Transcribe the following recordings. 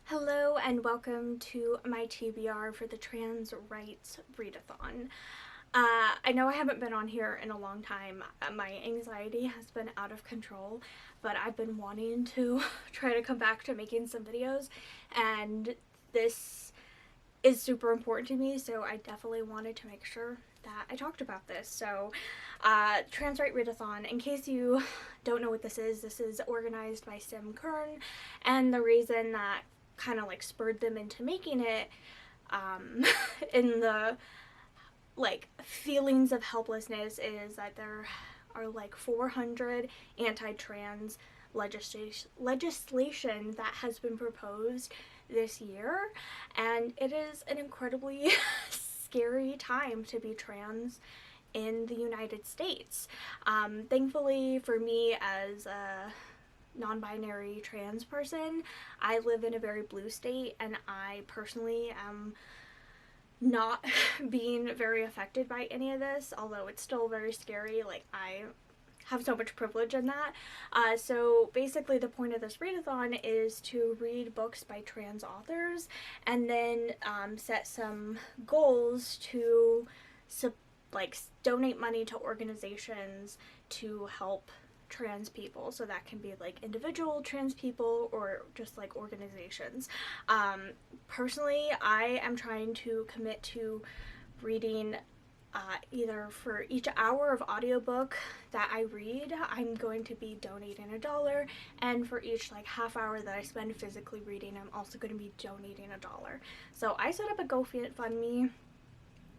Hello and welcome to my TBR for the Trans Rights Readathon. I know I haven't been on here in a long time. My anxiety has been out of control, but I've been wanting to try to come back to making some videos, and this is super important to me, so I definitely wanted to make sure that I talked about this. So, Trans Right Readathon, in case you don't know what this is organized by Sim Kern, and the reason that kind of like spurred them into making it in the like feelings of helplessness is that there are like 400 anti-trans legislation that has been proposed this year, and it is an incredibly scary time to be trans in the United States. Thankfully for me, as a non-binary trans person, I live in a very blue state, and I personally am not being very affected by any of this, although it's still very scary. Like, I have so much privilege in that. So basically the point of this readathon is to read books by trans authors and then set some goals to donate money to organizations to help trans people. So that can be like individual trans people or just like organizations. Personally, I am trying to commit to reading either for each hour of audiobook that I read, I'm going to be donating $1, and for each like half hour that I spend physically reading, I'm also going to be donating $1. So I set up a GoFundMe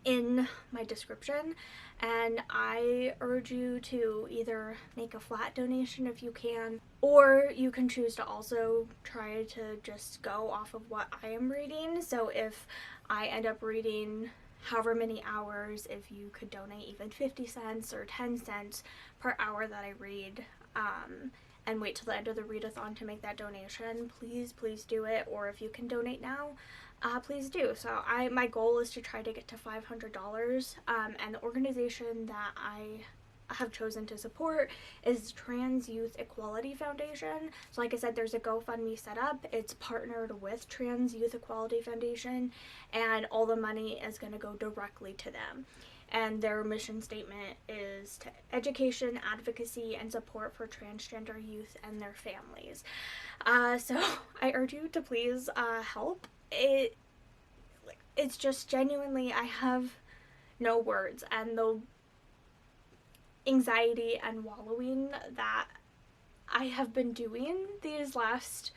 in my description, and I urge you to either make a flat donation if you can, or you can choose to also try to just go off of what I am reading. So if I end up reading however many hours, if you could donate even 50 cents or 10 cents per hour that I read, and wait till the end of the readathon to make that donation, please do it. Or if you can donate now, please do. So my goal is to try to get to $500, and the organization that I have chosen to support is Trans Youth Equality Foundation. So like I said, there's a GoFundMe set up. It's partnered with Trans Youth Equality Foundation, and all the money is going to go directly to them. And their mission statement is to education, advocacy, and support for transgender youth and their families. So I urge you to please help. It's just genuinely, I have no words, and the anxiety and wallowing that I have been doing these last,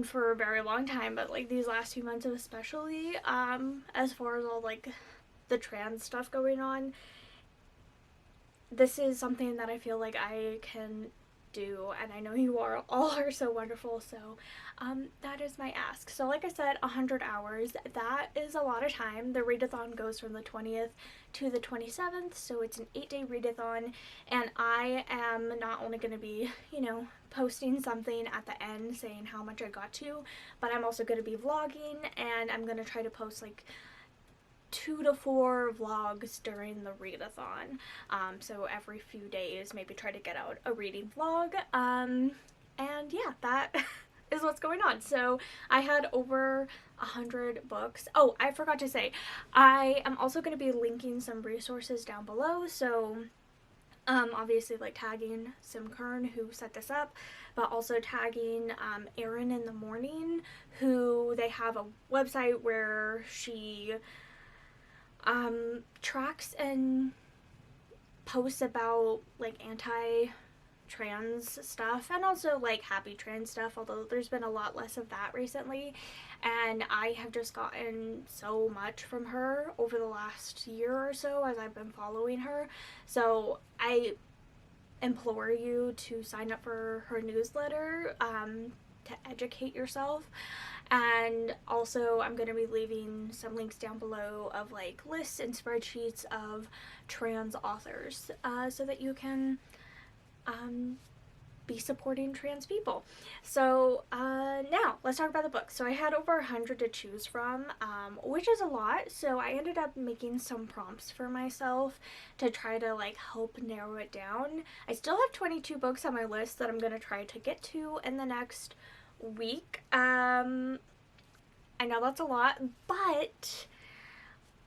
for a very long time, but like these last few months especially, as far as all like the trans stuff going on, this is something that I feel like I can do, and I know you all are so wonderful. So that is my ask. So like I said, 100 hours, that is a lot of time. The readathon goes from the 20th to the 27th, so it's an 8-day readathon, and I am not only going to be, posting something at the end saying how much I got to, but I'm also going to be vlogging, and I'm going to try to post like 2 to 4 vlogs during the readathon. So every few days, maybe try to get out a reading vlog. And yeah, that is what's going on. So I had over 100 books. Oh, I forgot to say, I am also going to be linking some resources down below. So obviously like tagging Sim Kern, who set this up, but also tagging Erin in the Morning, who they have a website where she tracks and posts about like anti-trans stuff, and also like happy trans stuff, although there's been a lot less of that recently. And I have just gotten so much from her over the last year or so as I've been following her. So I implore you to sign up for her newsletter to educate yourself. And also I'm going to be leaving some links down below of like lists and spreadsheets of trans authors, so that you can be supporting trans people. So now let's talk about the book. So I had over 100 to choose from, which is a lot. So I ended up making some prompts for myself to try to like help narrow it down. I still have 22 books on my list that I'm going to try to get to in the next week. I know that's a lot, but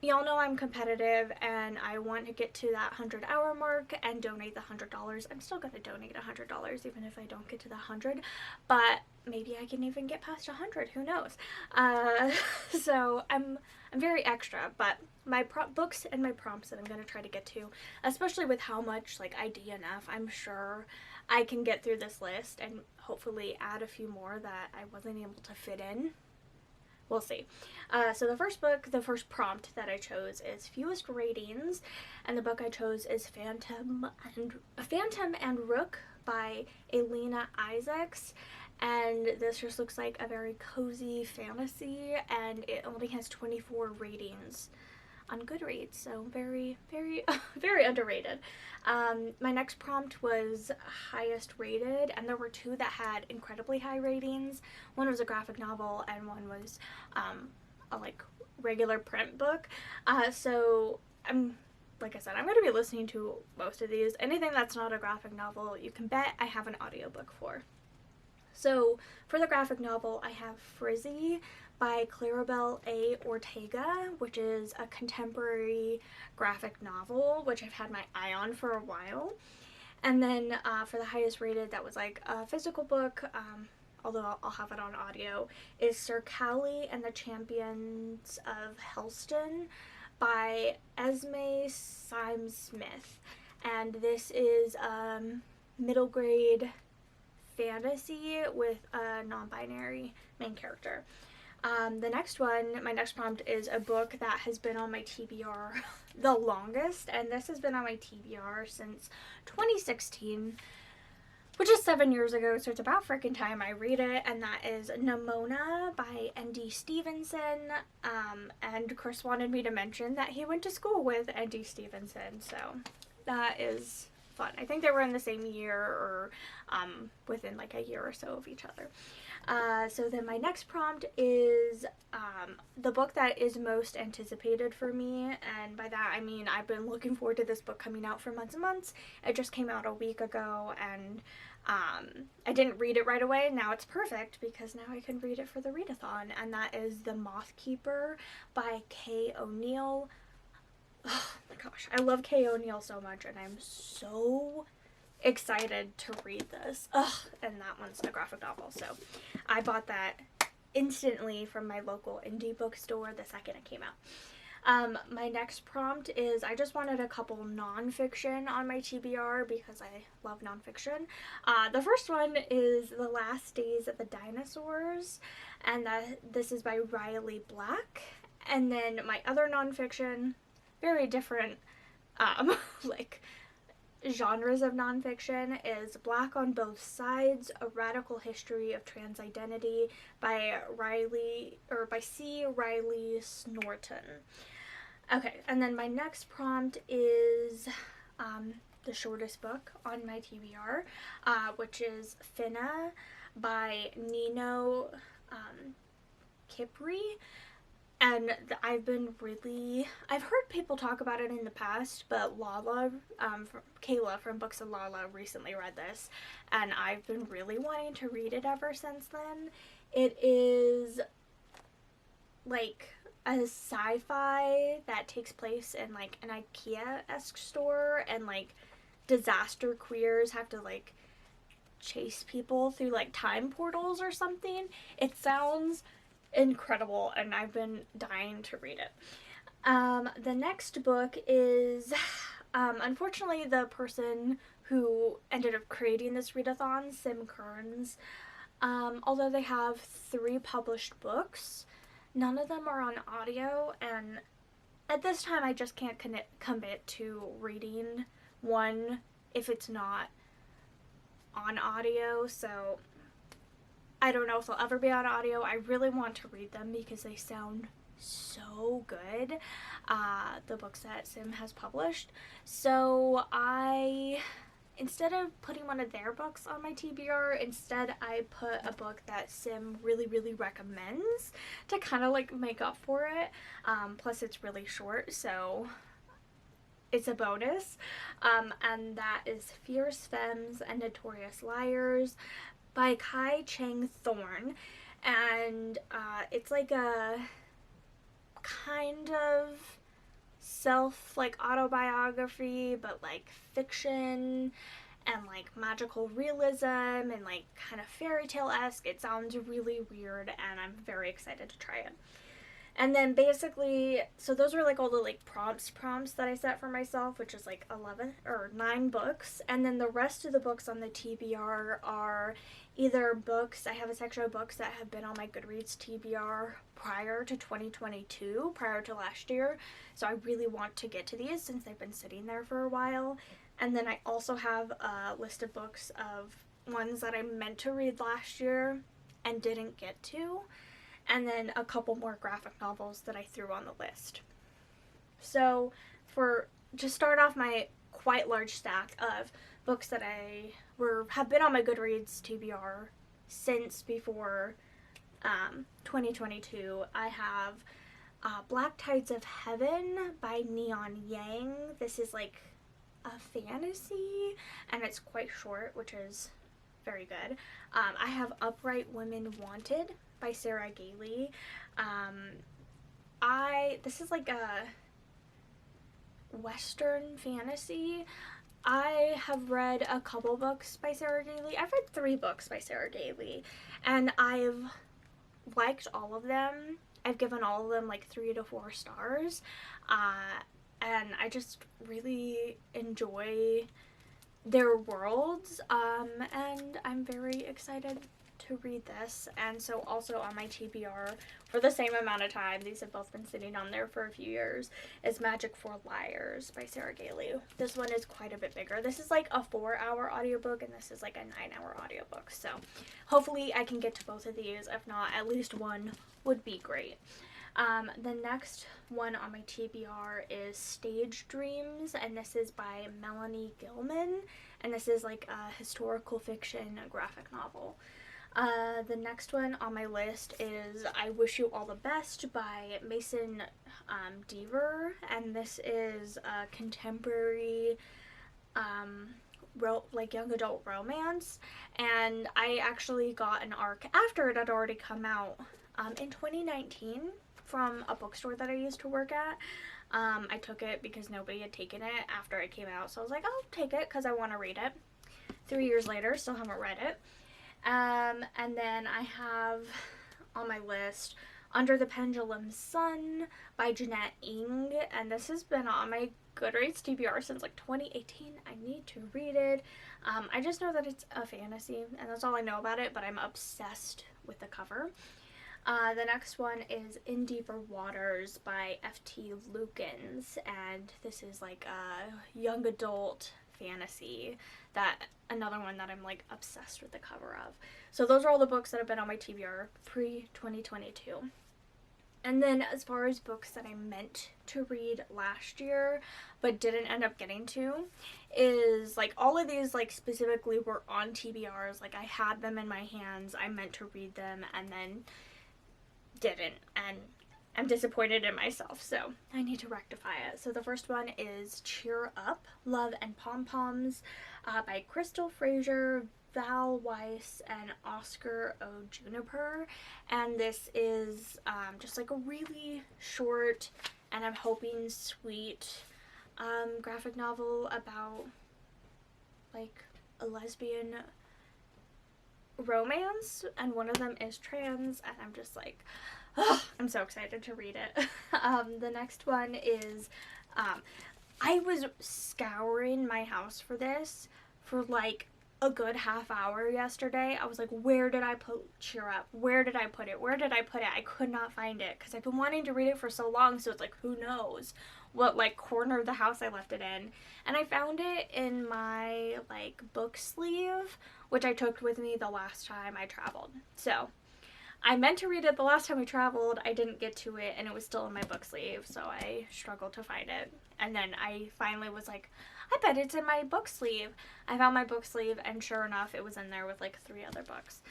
y'all know I'm competitive and I want to get to that 100-hour mark and donate the $100. I'm still going to donate $100 even if I don't get to the 100, but maybe I can even get past 100, who knows. So I'm very extra, but my books and my prompts that I'm going to try to get to, especially with how much like I DNF, I'm sure I can get through this list and hopefully add a few more that I wasn't able to fit in. We'll see. So the first prompt that I chose is fewest ratings, and the book I chose is Phantom and Rook by Alina Isaacs. And this just looks like a very cozy fantasy, and it only has 24 ratings on Goodreads, so very, very, very underrated. My next prompt was highest rated, and there were two that had incredibly high ratings. One was a graphic novel, and one was a like regular print book. So like I said, I'm going to be listening to most of these. Anything that's not a graphic novel, you can bet I have an audiobook for. So for the graphic novel, I have Frizzy by Claribel A. Ortega, which is a contemporary graphic novel, which I've had my eye on for a while. And then for the highest rated, that was like a physical book, although I'll have it on audio, is Sir Cowley and the Champions of Helston by Esme Symes Smith. And this is middle grade fantasy with a non-binary main character. My next prompt is a book that has been on my TBR the longest, and this has been on my TBR since 2016, which is 7 years ago, so it's about freaking time I read it, and that is Nimona by N.D. Stevenson, and Chris wanted me to mention that he went to school with N.D. Stevenson, so that is fun. I think they were in the same year or within like a year or so of each other. So then my next prompt is the book that is most anticipated for me, and by that I mean I've been looking forward to this book coming out for months and months. It just came out a week ago, and I didn't read it right away. Now it's perfect because now I can read it for the readathon, and that is The Moth Keeper by Kay O'Neill. Oh my gosh, I love Kay O'Neill so much, and I'm so excited to read this. And that one's a graphic novel, so I bought that instantly from my local indie bookstore the second it came out. My next prompt is I just wanted a couple nonfiction on my TBR because I love nonfiction. The first one is The Last Days of the Dinosaurs, and this is by Riley Black. And then my other nonfiction, very different like genres of nonfiction, is Black on Both Sides: A Radical History of Trans Identity by C. Riley Snorton. Okay, and then my next prompt is the shortest book on my TBR, which is Finna by Nino Kipri. And I've heard people talk about it in the past, but Kayla from Books of Lala recently read this, and I've been really wanting to read it ever since then. It is like a sci-fi that takes place in like an IKEA-esque store, and like disaster queers have to like chase people through like time portals or something. It sounds incredible, and I've been dying to read it. The next book is unfortunately the person who ended up creating this readathon, Sim Kearns. Although they have 3 published books, none of them are on audio, and at this time I just can't commit to reading one if it's not on audio, so I don't know if they'll ever be on audio. I really want to read them because they sound so good, the books that Sim has published. So instead of putting one of their books on my TBR, instead I put a book that Sim really, really recommends to kind of like make up for it. Plus it's really short, so it's a bonus. And that is Fierce Femmes and Notorious Liars by Kai Chang Thorne, and it's like a kind of like autobiography, but like fiction and like magical realism and like kind of fairy tale-esque. It sounds really weird, and I'm very excited to try it. And then basically, so those were like all the like prompts that I set for myself, which is like 11 or 9 books. And then the rest of the books on the TBR are either books, I have a section of books that have been on my Goodreads TBR prior to 2022, prior to last year. So I really want to get to these since they've been sitting there for a while. And then I also have a list of books of ones that I meant to read last year and didn't get to. And then a couple more graphic novels that I threw on the list. So to start off my quite large stack of books that have been on my Goodreads TBR since before 2022, I have Black Tides of Heaven by Neon Yang. This is like a fantasy, and it's quite short, which is very good. I have Upright Women Wanted by Sarah Gailey. This is like a Western fantasy. I have read a couple books by Sarah Gailey. I've read 3 books by Sarah Gailey, and I've liked all of them. I've given all of them like 3 to 4 stars, and I just really enjoy their worlds, and I'm very excited to read this. And so also on my TBR for the same amount of time, these have both been sitting on there for a few years, is Magic for Liars by Sarah Gailey. This one is quite a bit bigger. This is like a 4-hour audiobook, and this is like a 9-hour audiobook. So hopefully I can get to both of these. If not, at least one would be great. The next one on my TBR is Stage Dreams, and this is by Melanie Gilman, and this is like a historical fiction graphic novel. The next one on my list is I Wish You All the Best by Mason Deaver, and this is a contemporary like young adult romance, and I actually got an ARC after it had already come out in 2019 from a bookstore that I used to work at. I took it because nobody had taken it after it came out, so I was like, I'll take it because I want to read it. 3 years later, still haven't read it. And then I have on my list Under the Pendulum Sun by Jeanette Ng, and this has been on my Goodreads TBR since like 2018. I need to read it. I just know that it's a fantasy, and that's all I know about it, but I'm obsessed with the cover. The next one is In Deeper Waters by F.T. Lukens, and this is like a young adult fantasy, another one that I'm like obsessed with the cover of. So those are all the books that have been on my TBR pre-2022. And then as far as books that I meant to read last year but didn't end up getting to, is like all of these like specifically were on TBRs. Like I had them in my hands, I meant to read them, and then didn't, and I'm disappointed in myself, so I need to rectify it. So the first one is Cheer Up, Love and Pom-Poms by Crystal Fraser, Val Weiss, and Oscar O. Juniper. And this is just like a really short and I'm hoping sweet graphic novel about like a lesbian romance, and one of them is trans, and I'm just like, oh, I'm so excited to read it. The next one is, I was scouring my house for this for like a good half hour yesterday. I was like, where did I put Cheer Up? Where did I put it? Where did I put it? I could not find it because I've been wanting to read it for so long, so it's like, who knows what like corner of the house I left it in. And I found it in my like book sleeve, which I took with me the last time I traveled. So I meant to read it the last time we traveled. I didn't get to it, and it was still in my book sleeve, so I struggled to find it. And then I finally was like, I bet it's in my book sleeve. I found my book sleeve, and sure enough, it was in there with like 3 other books.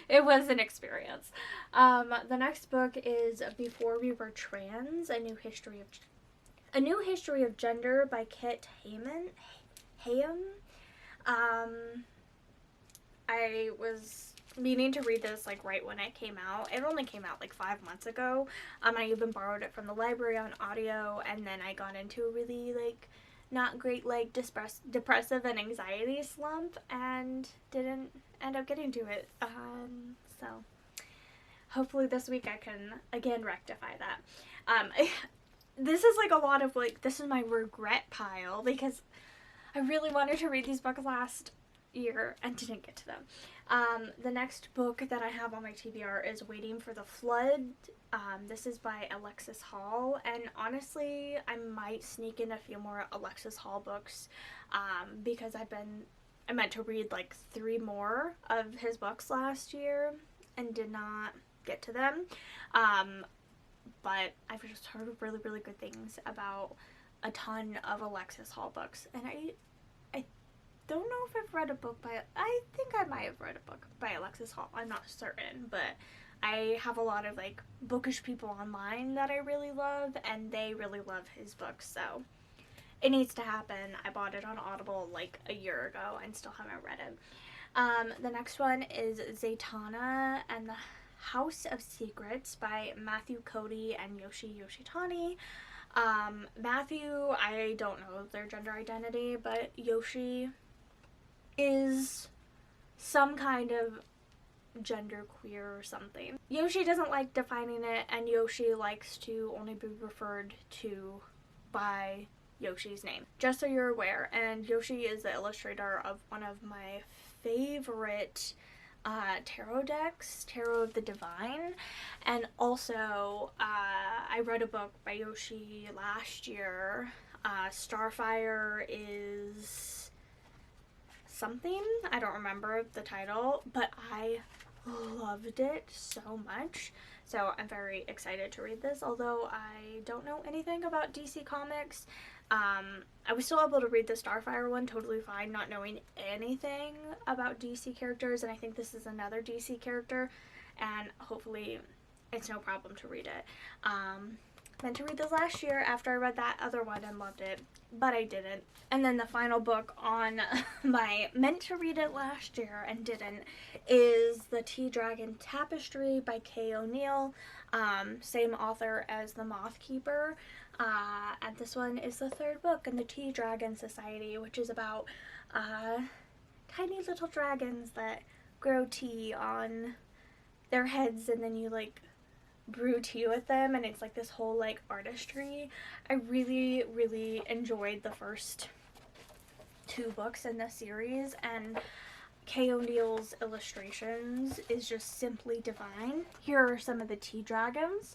It was an experience. The next book is Before We Were Trans, A New History of Gender by Kit Hayam. I was meaning to read this like right when it came out. It only came out like 5 months ago. I even borrowed it from the library on audio, and then I got into a really like not great like depressive and anxiety slump and didn't end up getting to it. So hopefully this week I can again rectify that. This is like a lot of like, this is my regret pile because I really wanted to read these books last year and didn't get to them. The next book that I have on my TBR is Waiting for the Flood. This is by Alexis Hall, and honestly I might sneak in a few more Alexis Hall books because I meant to read like 3 more of his books last year and did not get to them. But I've just heard really, really good things about a ton of Alexis Hall books, and I don't know if I've read a book by, I think I might have read a book by Alexis Hall, I'm not certain, but I have a lot of like bookish people online that I really love, and they really love his books, so it needs to happen. I bought it on Audible like a year ago and still haven't read it. The next one is Zatanna and the House of Secrets by Matthew Cody and Yoshi Yoshitani. Matthew, I don't know their gender identity, but Yoshi is some kind of gender queer or something. Yoshi doesn't like defining it, and Yoshi likes to only be referred to by Yoshi's name, just so you're aware. And Yoshi is the illustrator of one of my favorite tarot decks, Tarot of the Divine, and also I read a book by Yoshi last year. Starfire is something, I don't remember the title, but I loved it so much, so I'm very excited to read this. Although I don't know anything about DC Comics, I was still able to read the Starfire one totally fine, not knowing anything about DC characters, and I think this is another DC character, and hopefully it's no problem to read it. Meant to read this last year after I read that other one and loved it, but I didn't. And then the final book on my meant to read it last year and didn't is The Tea Dragon Tapestry by Kay O'Neill, same author as The Moth Keeper. And this one is the 3rd book in the Tea Dragon Society, which is about tiny little dragons that grow tea on their heads, and then you like brew tea with them, and it's like this whole like artistry. I really, really enjoyed the first 2 books in the series, and Kay O'Neill's illustrations is just simply divine. Here are some of the tea dragons,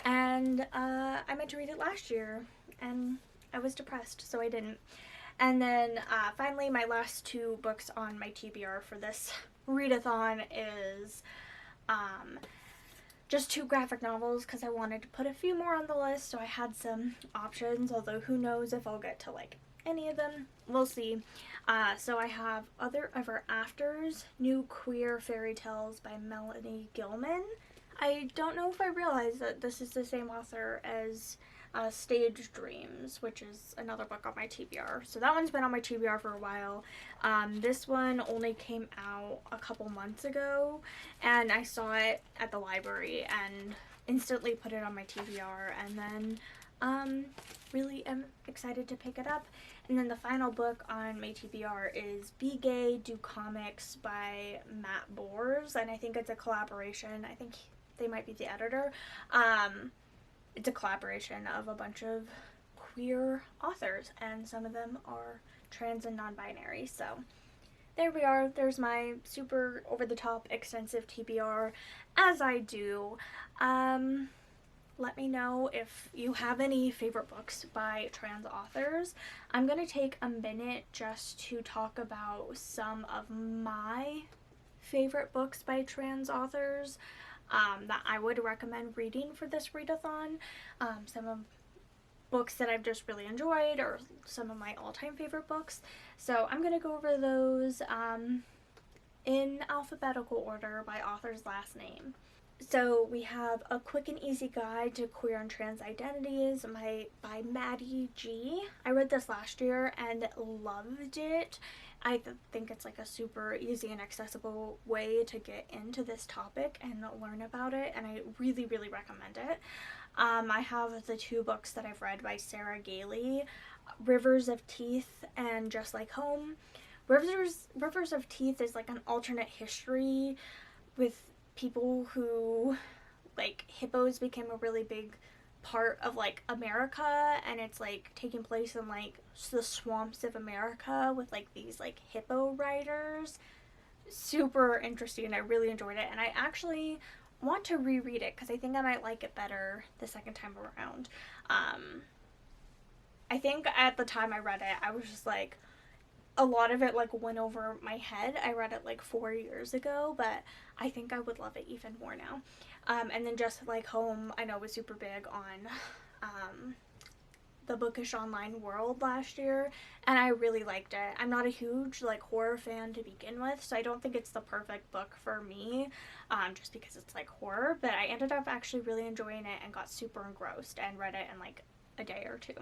and I meant to read it last year and I was depressed, so I didn't. And then finally my last 2 books on my TBR for this readathon is just 2 graphic novels, because I wanted to put a few more on the list, so I had some options, although who knows if I'll get to like any of them. We'll see. So I have Other Ever Afters, New Queer Fairy Tales by Melanie Gilman. I don't know if I realized that this is the same author as Stage Dreams, which is another book on my TBR. So that one's been on my TBR for a while. This one only came out a couple months ago, and I saw it at the library and instantly put it on my TBR, and then really am excited to pick it up. And then the final book on my TBR is Be Gay, Do Comics by Matt Bors, and I think it's a collaboration. I think they might be the editor. It's a collaboration of a bunch of queer authors, and some of them are trans and non-binary. So there we are. There's my super over-the-top extensive TBR, as I do. Let me know if you have any favorite books by trans authors. I'm going to take a minute just to talk about some of my favorite books by trans authors that I would recommend reading for this readathon. Some of books that I've just really enjoyed, or some of my all-time favorite books. So I'm going to go over those in alphabetical order by author's last name. So we have A Quick and Easy Guide to Queer and Trans Identities by Maddie G. I read this last year and loved it. I think it's like a super easy and accessible way to get into this topic and learn about it, and I really, really recommend it. I have the 2 books that I've read by Sarah Gailey, Rivers of Teeth and Just Like Home. Rivers of Teeth is like an alternate history with people who, like, hippos became a really big part of like America, and it's like taking place in like the swamps of America with like these like hippo riders. Super interesting. I really enjoyed it, and I actually want to reread it because I think I might like it better the second time around. I think at the time I read it, I was just like, a lot of it like went over my head. I read it like 4 years ago, but I think I would love it even more now. And then Just Like Home, I know was super big on the bookish online world last year, and I really liked it. I'm not a huge like horror fan to begin with, so I don't think it's the perfect book for me, just because it's like horror, but I ended up actually really enjoying it and got super engrossed and read it in like a day or 2.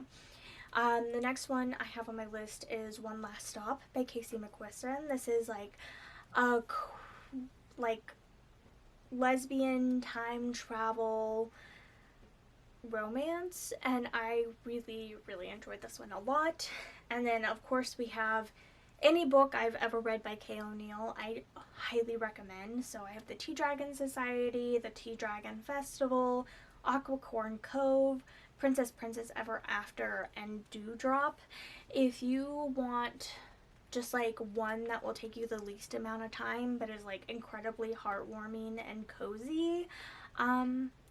The next one I have on my list is One Last Stop by Casey McQuiston. This is like a like lesbian time travel romance, and I really, really enjoyed this one a lot. And then of course we have any book I've ever read by Kay O'Neill. I highly recommend. So I have the Tea Dragon Society, the Tea Dragon Festival, Aquacorn Cove, Princess Ever After, and Dewdrop. If you want just like one that will take you the least amount of time but is like incredibly heartwarming and cozy,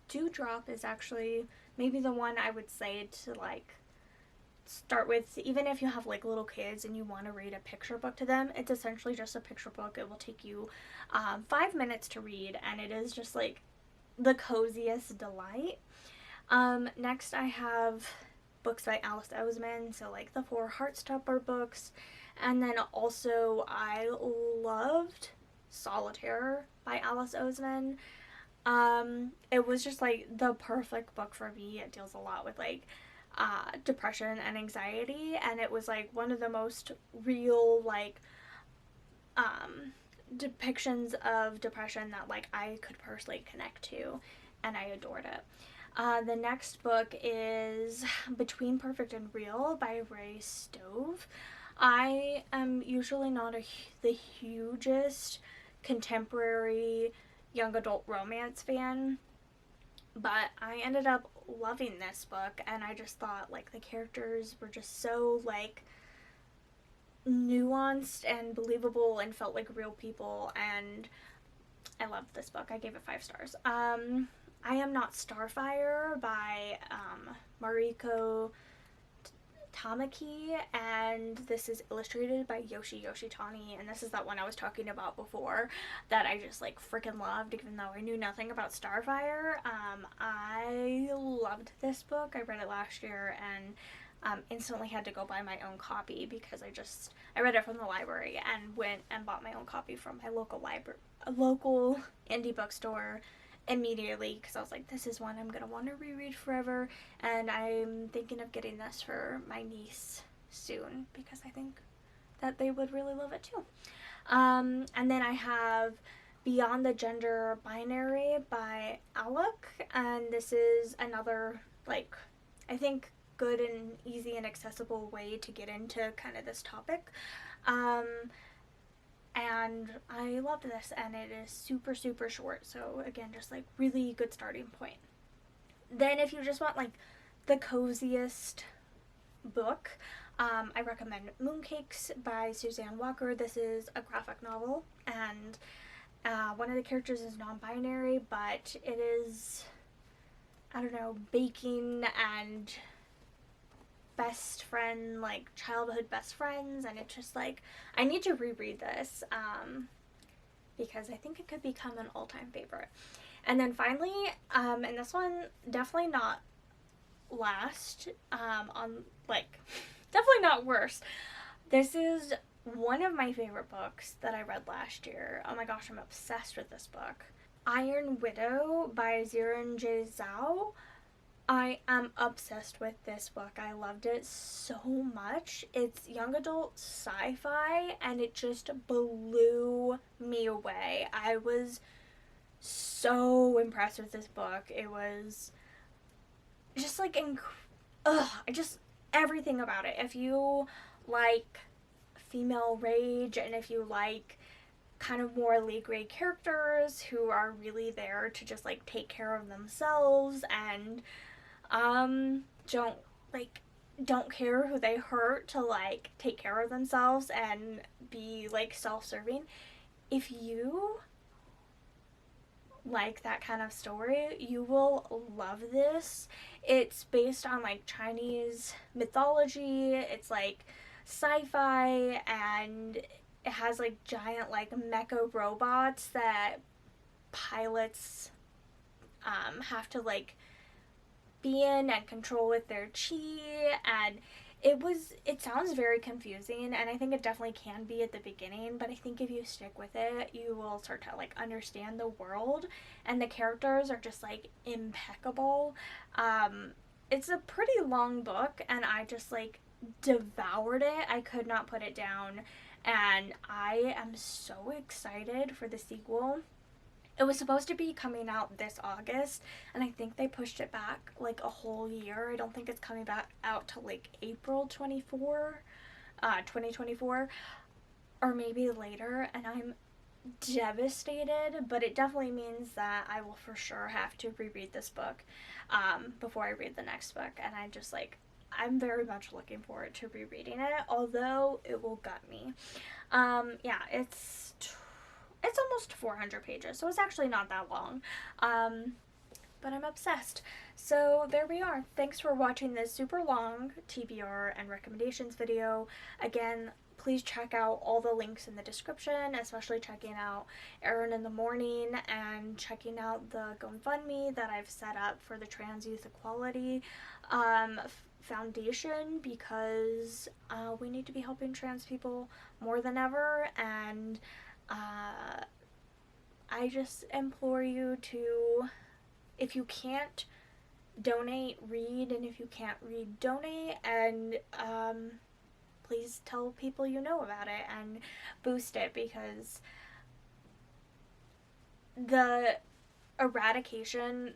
Dewdrop is actually maybe the one I would say to like start with. Even if you have like little kids and you want to read a picture book to them, it's essentially just a picture book. It will take you 5 minutes to read, and it is just like the coziest delight. Next I have books by Alice Oseman, so like the 4 Heartstopper books, and then also I loved Solitaire by Alice Oseman. It was just like the perfect book for me. It deals a lot with like depression and anxiety, and it was like one of the most real like depictions of depression that like I could personally connect to, and I adored it. The next book is Between Perfect and Real by Ray Stove. I am usually not the hugest contemporary young adult romance fan, but I ended up loving this book, and I just thought like the characters were just so like nuanced and believable and felt like real people, and I loved this book. I gave it 5 stars. I Am Not Starfire by Mariko Tamaki, and this is illustrated by Yoshi Yoshitani, and this is that one I was talking about before that I just like freaking loved, even though I knew nothing about Starfire. I loved this book. I read it last year and instantly had to go buy my own copy because I read it from the library and went and bought my own copy from my local indie bookstore immediately, because I was like, this is one I'm gonna want to reread forever, and I'm thinking of getting this for my niece soon because I think that they would really love it too. And then I have Beyond the Gender Binary by Alec, and this is another like I think good and easy and accessible way to get into kind of this topic. And I loved this, and it is super, super short, so again, just like really good starting point. Then if you just want like the coziest book, I recommend Mooncakes by Suzanne Walker. This is a graphic novel, and one of the characters is non-binary, but it is, I don't know, baking and best friend, like childhood best friends, and it's just like I need to reread this because I think it could become an all-time favorite. And then finally, and this one definitely not last, on like definitely not worst, this is one of my favorite books that I read last year. Oh my gosh, I'm obsessed with this book. Iron Widow by Ziran J. Zhao. I am obsessed with this book. I loved it so much. It's young adult sci-fi and it just blew me away. I was so impressed with this book. It was just like I just everything about it. If you like female rage and if you like kind of morally gray characters who are really there to just like take care of themselves and don't like don't care who they hurt to like take care of themselves and be like self-serving. If you like that kind of story, you will love this. It's based on like Chinese mythology. It's like sci-fi and it has like giant like mecha robots that pilots have to like be in and control with their chi, and it sounds very confusing, and I think it definitely can be at the beginning, but I think if you stick with it you will start to like understand the world, and the characters are just like impeccable. It's a pretty long book and I just like devoured it. I could not put it down, and I am so excited for the sequel. It was supposed to be coming out this August, and I think they pushed it back like a whole year. I don't think it's coming back out till like April 2024, or maybe later, and I'm devastated, but it definitely means that I will for sure have to reread this book before I read the next book, and I'm very much looking forward to rereading it, although it will gut me. Yeah, it's almost 400 pages, so it's actually not that long. But I'm obsessed. So there we are. Thanks for watching this super long TBR and recommendations video. Again, please check out all the links in the description, especially checking out Erin in the Morning and checking out the GoFundMe that I've set up for the Trans Youth Equality Foundation, because we need to be helping trans people more than ever, and I just implore you to, if you can't donate, read, and if you can't read, donate, and please tell people you know about it and boost it, because the eradication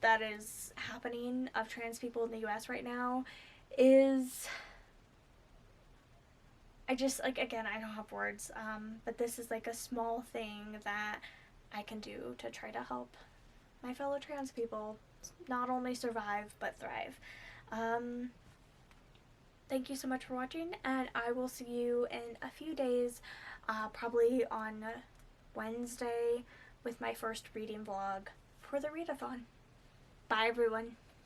that is happening of trans people in the US right now is, I just, like, again, I don't have words, but this is like a small thing that I can do to try to help my fellow trans people not only survive but thrive. Thank you so much for watching, and I will see you in a few days, probably on Wednesday, with my first reading vlog for the Readathon. Bye, everyone.